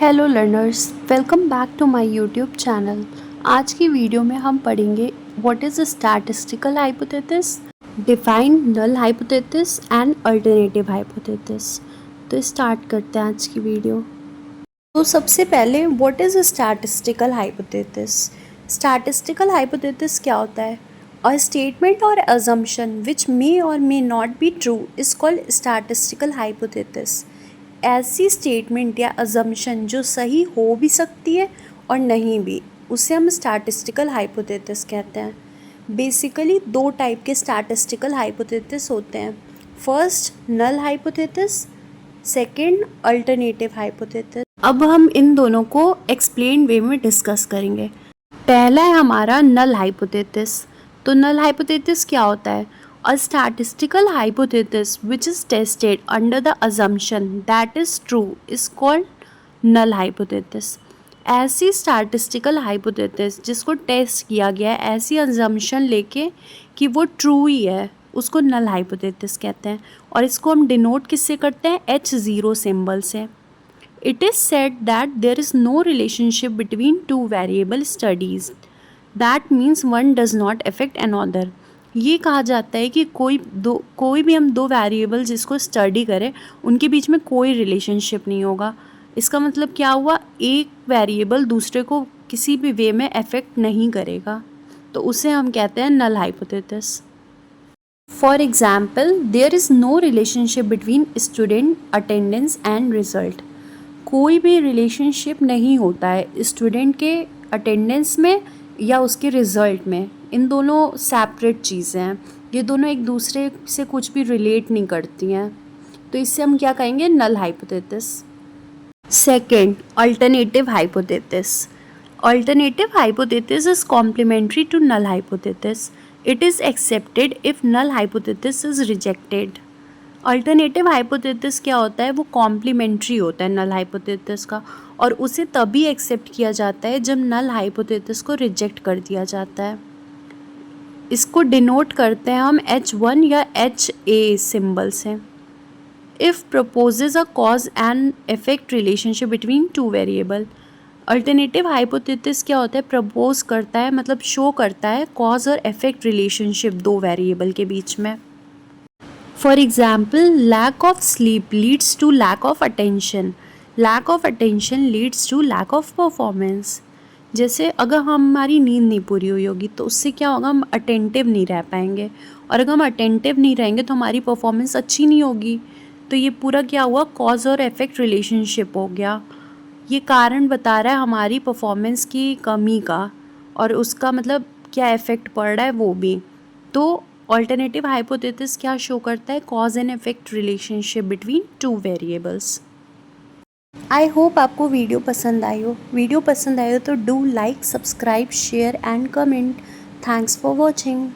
Hello learners, welcome back to my YouTube channel. आज की video में हम पढ़ेंगे what is statistical hypothesis, define null hypothesis and alternative hypothesis. तो start करते हैं आज की वीडियो। तो सबसे पहले what is statistical hypothesis. Statistical hypothesis क्या होता है? अ स्टेटमेंट और assumption which may or may not be true is called statistical hypothesis। ऐसी स्टेटमेंट या अजम्पशन जो सही हो भी सकती है और नहीं भी, उसे हम स्टैटिस्टिकल हाइपोथेसिस कहते हैं। बेसिकली दो टाइप के स्टैटिस्टिकल हाइपोथेसिस होते हैं। First null hypothesis, second alternative hypothesis. अब हम इन दोनों को एक्सप्लेन वे में डिस्कस करेंगे। पहला है हमारा नल हाइपोथेसिस। तो नल हाइपोथेसिस क्या होता है? A statistical hypothesis which is tested under the assumption that is true is called null hypothesis। ऐसी statistical hypothesis जिसको टेस्ट किया गया है ऐसी assumption लेके कि वो true ही है, उसको null hypothesis कहते हैं। और इसको हम डिनोट किससे करते हैं? H0 सिंबल से। It is said that there is no relationship between two variable studies। That means one does not affect another। ये कहा जाता है कि कोई भी हम दो वेरिएबल जिसको स्टडी करें उनके बीच में कोई रिलेशनशिप नहीं होगा। इसका मतलब क्या हुआ? एक वेरिएबल दूसरे को किसी भी वे में अफेक्ट नहीं करेगा, तो उसे हम कहते हैं null hypothesis. For example, there is no relationship between student attendance and result. कोई भी रिलेशनशिप नहीं होता है स्टूडेंट के अटेंडेंस में या उसके रिज़ल्ट में। इन दोनों सेपरेट चीज़ें हैं, ये दोनों एक दूसरे से कुछ भी रिलेट नहीं करती हैं, तो इससे हम क्या कहेंगे? Null hypothesis. Second, alternative hypothesis. Alternative hypothesis is complementary to null hypothesis. It is accepted if null hypothesis is rejected. Alternative hypothesis क्या होता है? वो कॉम्प्लीमेंट्री होता है नल हाइपोथेसिस का, और उसे तभी एक्सेप्ट किया जाता है जब नल हाइपोथेसिस को रिजेक्ट कर दिया जाता है। इसको डिनोट करते हैं हम H1 या HA सिंबल से। If proposes a cause and effect relationship between two variable. Alternative hypothesis क्या होता है? प्रपोज करता है, मतलब शो करता है कॉज और इफेक्ट रिलेशनशिप दो वेरिएबल के बीच में। For example, lack of sleep leads to lack of attention. Lack of attention leads to lack of performance. जैसे अगर हमारी नींद नहीं पूरी हुई होगी तो उससे क्या होगा? हम अटेंटिव नहीं रह पाएंगे, और अगर हम अटेंटिव नहीं रहेंगे तो हमारी परफॉर्मेंस अच्छी नहीं होगी। तो ये पूरा क्या हुआ? कॉज और इफेक्ट रिलेशनशिप हो गया। ये कारण बता रहा है हमारी परफॉर्मेंस की कमी का, और उसका मतलब क्या इफ़ेक्ट पड़ रहा है वो भी। तो ऑल्टरनेटिव हाइपोथेसिस क्या शो करता है? Cause and effect relationship between two variables. I hope आपको वीडियो पसंद आई हो। वीडियो पसंद आई हो तो do like, subscribe, share and comment. Thanks for watching.